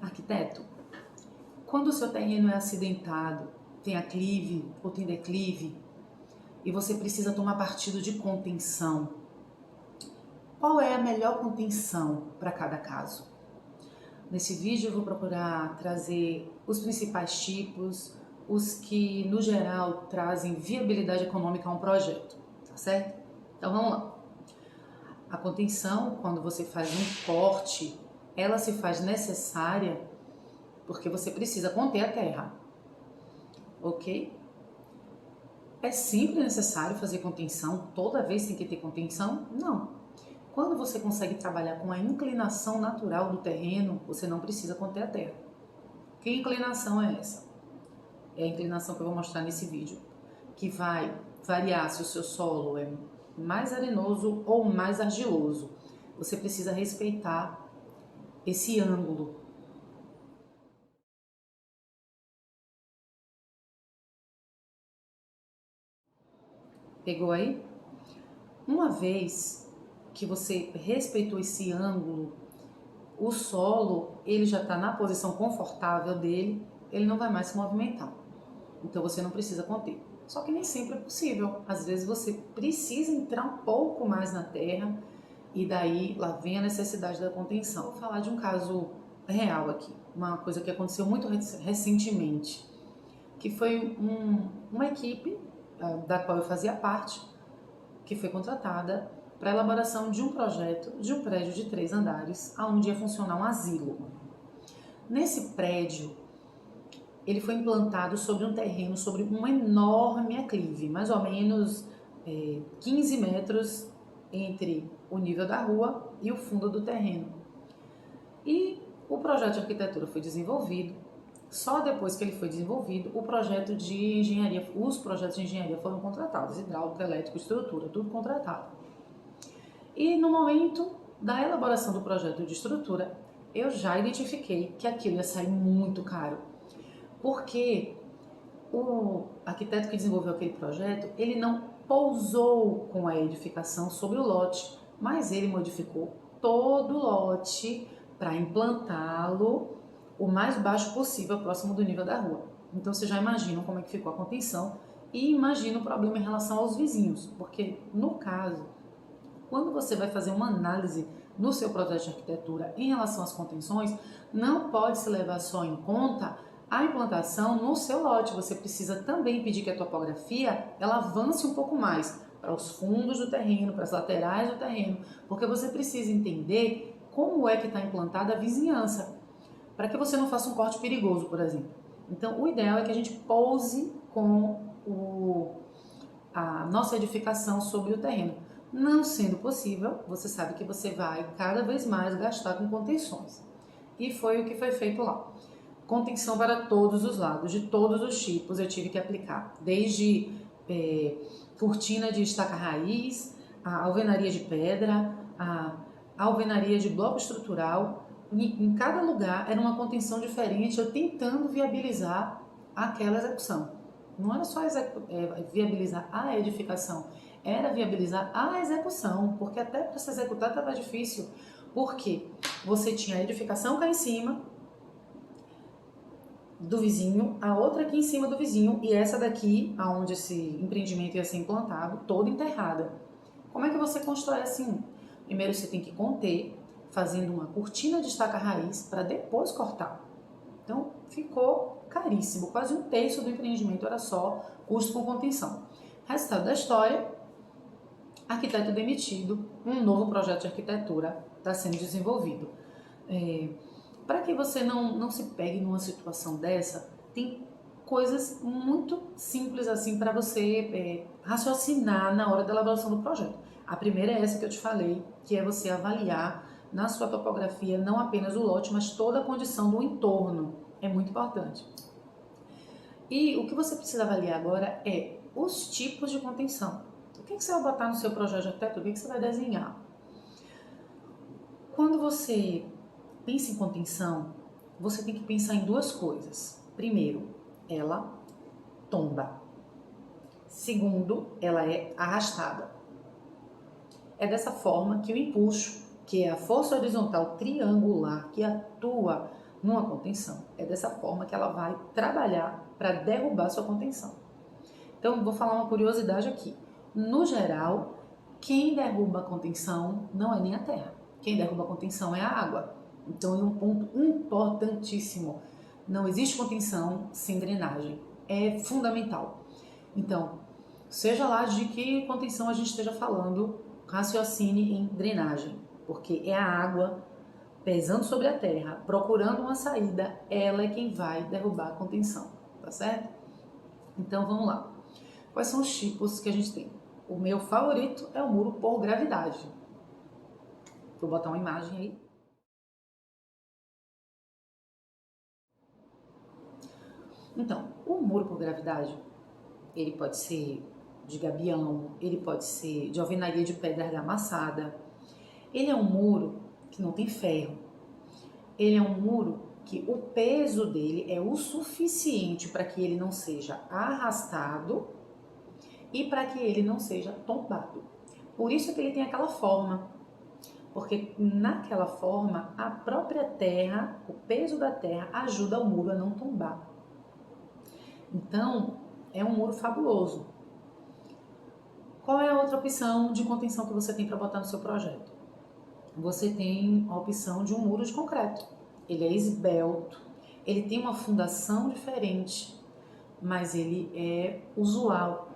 Arquiteto, quando o seu terreno é acidentado, tem aclive ou tem declive, e você precisa tomar partido de contenção, qual é a melhor contenção para cada caso? Nesse vídeo eu vou procurar trazer os principais tipos, os que no geral trazem viabilidade econômica a um projeto, tá certo? Então vamos lá. A contenção, quando você faz um corte, ela se faz necessária porque você precisa conter a terra, ok? É sempre necessário fazer contenção? Toda vez tem que ter contenção? Não. Quando você consegue trabalhar com a inclinação natural do terreno, você não precisa conter a terra. Que inclinação é essa? É a inclinação que eu vou mostrar nesse vídeo, que vai variar se o seu solo é mais arenoso ou mais argiloso. Você precisa respeitar esse ângulo. Pegou aí? Uma vez que você respeitou esse ângulo, o solo ele já está na posição confortável dele, ele não vai mais se movimentar. Então você não precisa conter. Só que nem sempre é possível. Às vezes você precisa entrar um pouco mais na terra e daí lá vem a necessidade da contenção. Vou falar de um caso real aqui, uma coisa que aconteceu muito recentemente, que foi uma equipe da qual eu fazia parte, que foi contratada para a elaboração de um projeto de um prédio de 3 andares, onde ia funcionar um asilo. Nesse prédio, ele foi implantado sobre um terreno, sobre um enorme aclive, mais ou menos 15 metros entre o nível da rua e o fundo do terreno. E o projeto de arquitetura foi desenvolvido. Só depois que ele foi desenvolvido, o projeto de engenharia, os projetos de engenharia foram contratados, hidráulica, elétrica, estrutura, tudo contratado. E no momento da elaboração do projeto de estrutura, eu já identifiquei que aquilo ia sair muito caro, porque o arquiteto que desenvolveu aquele projeto, ele não pousou com a edificação sobre o lote, mas ele modificou todo o lote para implantá-lo o mais baixo possível, próximo do nível da rua. Então vocês já imaginam como é que ficou a contenção e imagina o problema em relação aos vizinhos, porque no caso, quando você vai fazer uma análise no seu projeto de arquitetura em relação às contenções, não pode se levar só em conta a implantação no seu lote. Você precisa também pedir que a topografia ela avance um pouco mais para os fundos do terreno, para as laterais do terreno, porque você precisa entender como é que está implantada a vizinhança, para que você não faça um corte perigoso, por exemplo. Então, o ideal é que a gente pouse com a nossa edificação sobre o terreno. Não sendo possível, você sabe que você vai cada vez mais gastar com contenções. E foi o que foi feito lá. Contenção para todos os lados, de todos os tipos eu tive que aplicar, desde cortina de estaca raiz, a alvenaria de pedra, a alvenaria de bloco estrutural. Em cada lugar era uma contenção diferente, eu tentando viabilizar aquela execução. Não era só viabilizar a edificação, era viabilizar a execução, porque até para se executar estava difícil, porque você tinha a edificação cá em cima do vizinho, a outra aqui em cima do vizinho e essa daqui, aonde esse empreendimento ia ser implantado, toda enterrada. Como é que você constrói assim? Primeiro você tem que conter, fazendo uma cortina de estaca raiz para depois cortar. Então ficou caríssimo, quase 1/3 do empreendimento era só custo com contenção. Resultado da história, arquiteto demitido, um novo projeto de arquitetura está sendo desenvolvido. Para que você não se pegue numa situação dessa, tem coisas muito simples assim para você raciocinar na hora da elaboração do projeto. A primeira é essa que eu te falei, que é você avaliar na sua topografia não apenas o lote, mas toda a condição do entorno. É muito importante. E o que você precisa avaliar agora é os tipos de contenção. O que você vai botar no seu projeto de arquitetura? O que você vai desenhar? Quando você pensa em contenção, você tem que pensar em 2 coisas. Primeiro, ela tomba. Segundo, ela é arrastada. É dessa forma que o empuxo, que é a força horizontal triangular que atua numa contenção. É dessa forma que ela vai trabalhar para derrubar sua contenção. Então, vou falar uma curiosidade aqui. No geral, quem derruba a contenção não é nem a terra. Quem derruba a contenção é a água. Então, é um ponto importantíssimo. Não existe contenção sem drenagem. É fundamental. Então, seja lá de que contenção a gente esteja falando, raciocine em drenagem, porque é a água pesando sobre a terra, procurando uma saída, ela é quem vai derrubar a contenção, tá certo? Então vamos lá. Quais são os tipos que a gente tem? O meu favorito é o muro por gravidade. Vou botar uma imagem aí. Então, o muro por gravidade, ele pode ser de gabião, ele pode ser de alvenaria de pedra argamassada. Ele é um muro que não tem ferro. Ele é um muro que o peso dele é o suficiente para que ele não seja arrastado e para que ele não seja tombado. Por isso que ele tem aquela forma, porque naquela forma a própria terra, o peso da terra ajuda o muro a não tombar. Então, é um muro fabuloso. Qual é a outra opção de contenção que você tem para botar no seu projeto? Você tem a opção de um muro de concreto. Ele é esbelto, ele tem uma fundação diferente, mas ele é usual,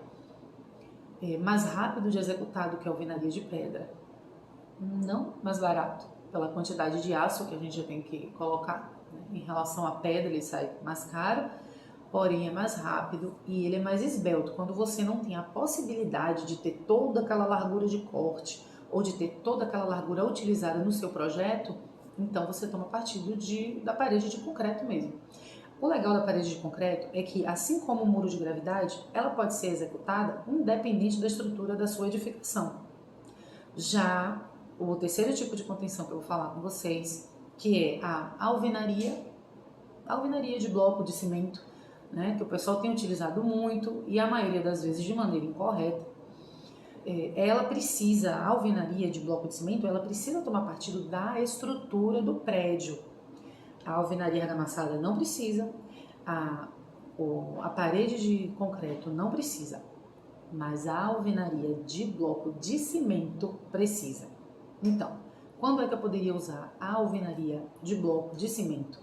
é mais rápido de executar do que a alvenaria de pedra. Não mais barato, pela quantidade de aço que a gente já tem que colocar, né? Em relação à pedra ele sai mais caro, porém é mais rápido e ele é mais esbelto. Quando você não tem a possibilidade de ter toda aquela largura de corte ou de ter toda aquela largura utilizada no seu projeto, então você toma partido da parede de concreto mesmo. O legal da parede de concreto é que, assim como o muro de gravidade, ela pode ser executada independente da estrutura da sua edificação. Já o terceiro tipo de contenção que eu vou falar com vocês, que é a alvenaria de bloco de cimento, né, que o pessoal tem utilizado muito e a maioria das vezes de maneira incorreta. A alvenaria de bloco de cimento, ela precisa tomar partido da estrutura do prédio. A alvenaria argamassada não precisa, a parede de concreto não precisa, mas a alvenaria de bloco de cimento precisa. Então, quando é que eu poderia usar a alvenaria de bloco de cimento?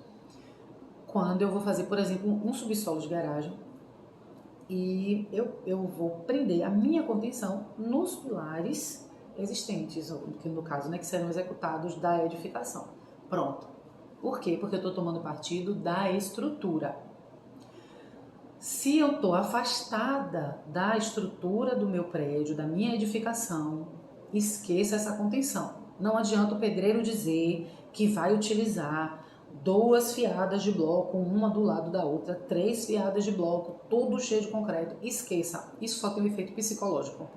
Quando eu vou fazer, por exemplo, um subsolo de garagem e eu vou prender a minha contenção nos pilares existentes, que no caso, né, que serão executados da edificação. Pronto. Por quê? Porque eu estou tomando partido da estrutura. Se eu estou afastada da estrutura do meu prédio, da minha edificação, esqueça essa contenção. Não adianta o pedreiro dizer que vai utilizar 2 fiadas de bloco, uma do lado da outra, 3 fiadas de bloco, tudo cheio de concreto. Esqueça, isso só tem um efeito psicológico.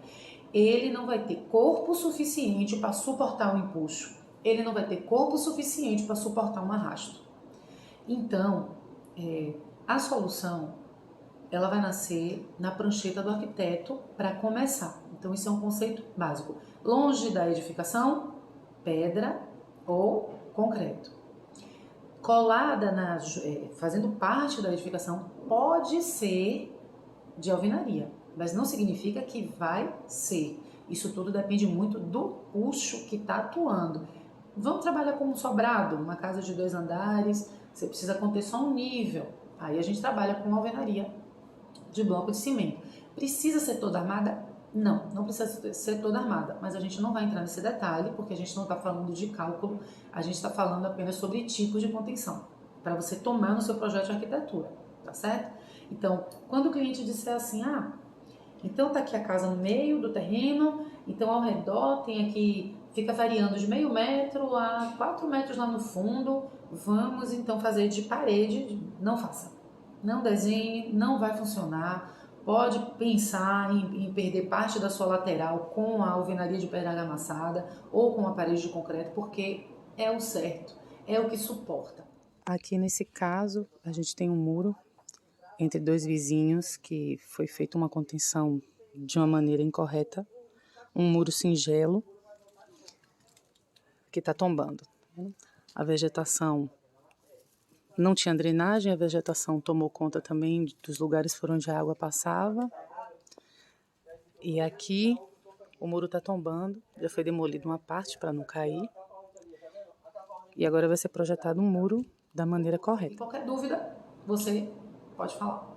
Ele não vai ter corpo suficiente para suportar o empuxo. Ele não vai ter corpo suficiente para suportar um arrasto. Então, a solução ela vai nascer na prancheta do arquiteto para começar. Então, isso é um conceito básico. Longe da edificação, pedra ou concreto. Colada, fazendo parte da edificação, pode ser de alvenaria, mas não significa que vai ser. Isso tudo depende muito do puxo que está atuando. Vamos trabalhar com um sobrado, uma casa de 2 andares, você precisa conter só um nível. Aí a gente trabalha com alvenaria de bloco de cimento. Precisa ser toda armada? Não, não precisa ser toda armada, mas a gente não vai entrar nesse detalhe, porque a gente não está falando de cálculo, a gente está falando apenas sobre tipos de contenção, para você tomar no seu projeto de arquitetura, tá certo? Então, quando o cliente disser assim, então tá aqui a casa no meio do terreno, então ao redor tem aqui, fica variando de meio metro a 4 metros lá no fundo, vamos então fazer de parede, não faça. Não desenhe, não vai funcionar. Pode pensar em perder parte da sua lateral com a alvenaria de pedra argamassada ou com a parede de concreto, porque é o certo, é o que suporta. Aqui nesse caso, a gente tem um muro entre 2 vizinhos que foi feita uma contenção de uma maneira incorreta, um muro singelo que está tombando. A vegetação não tinha drenagem, a vegetação tomou conta também dos lugares por onde a água passava. E aqui o muro está tombando, já foi demolido uma parte para não cair. E agora vai ser projetado um muro da maneira correta. E qualquer dúvida, você pode falar.